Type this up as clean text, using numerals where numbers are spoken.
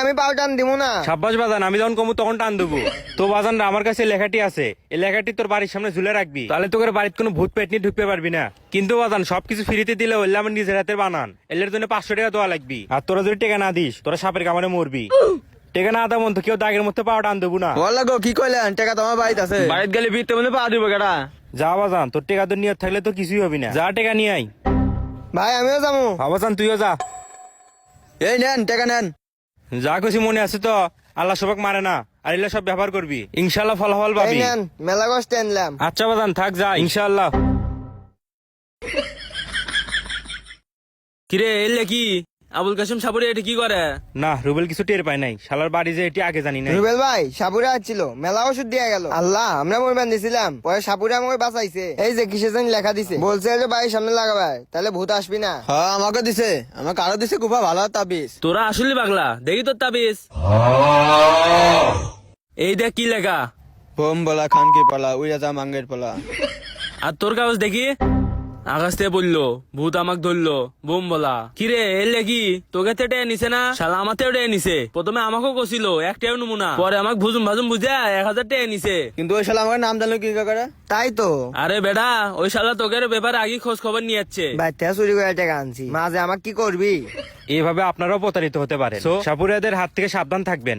আমি পাও টান দিব না। সাব্বাস বাজান, আমি যখন কমু তখন টান দেবো। তো বাজান আমার কাছে লেখাটি আছে, এই লেখাটি তোর বাড়ির সামনে ঝুলে রাখবি, তাহলে তোর বাড়িতে কোনো ভূত পেট নিয়ে ঢুকতে পারবি না। কিন্তু বাজান সবকিছু ফ্রিতে দিলে হইলে আমার নিজের হাতের বানান, এর জন্য 500 টাকা দেওয়া লাগবি। আর তোরা যদি টাকা না দিস তোরা সাপের কামড়ে মরবি। টাকা না দেওয়া মন তো কেউ দাগের মধ্যে পাওয়া টান দেবো না। বললা গো কি কইলেন? টাকা তোমার বাড়িতে আছে? বাড়িতে গেলে বিতে মধ্যে পা দিব কেডা? যা বাজান, তোর টাকা তো নিয়ত থাকলে তো কিছুই হবি না। যা টাকা নিয়ে আই। ভাই আমিও যাবো। বাজান তুইও যা। এই নেন টাকা নেন। যা কিছু মনে আছে তো, আল্লাহ সবাক মারে না, আর এগুলো সব ব্যবহার করবি, ইনশাল্লাহ ফলাফল এই পাবি। নেন মেলা কষ্ট আনলাম। আচ্ছা বাজান থাক, যা ইনশাল্লাহ। কিরে এলে কি আবুল কাসিম সাপুরে এটা কি করে? না রুবেল কিছু টের পায় নাই, শালার বাড়ি যে এটি আগে জানি না। রুবেল ভাই সাপুরে আসছিল, মেলা ওষুধ দিয়ে গেল। আল্লাহ আমরা মরবান দিছিলাম, পরে সাপুরে আমাকে বাঁচাইছে। এই যে কিসে জানি লেখা দিছে, বলছে যে বাড়ির সামনে লাগাবে, তাহলে ভূত আসবি না। হ্যাঁ আমাকে দিছে, আমাকে আরো দিছে খুব ভালো তাবিজ। তোরা আসলে পাগলা, দেখি তোর তাবিজ। এই দেখ কি লেখা। বোম বলা খান কি পালা উইরা যা মাঙ্গের পালা। আর তোর কাগজ দেখি। আকাশ থেকে বললো ভূত আমাক ধরলো, বোম বলা। কিরে এলে কি তোকে তো টেয়ে নিছে না? শালা আমাতেও টেয়ে নিছে। প্রথমে আমাকেও কছিল একটাও নমুনা, পরে আমাকে ভুজুম ভাজুম বুঝে 1000 টেয়ে নিছে। কিন্তু ওই শালা আমাকে নাম জানলো কি করে? তাই তো আরে বেটা ওই শালা তোকে ব্যাপারে আগে খোঁজ খবর নিয়ে যাচ্ছে। বাচ্চা চুরি করে টাকা আনছি, মাঝে আমাকে কি করবি? এইভাবে আপনারাও প্রতারিত হতে পারেন। সাপুরিয়াদের হাত থেকে সাবধান থাকবেন।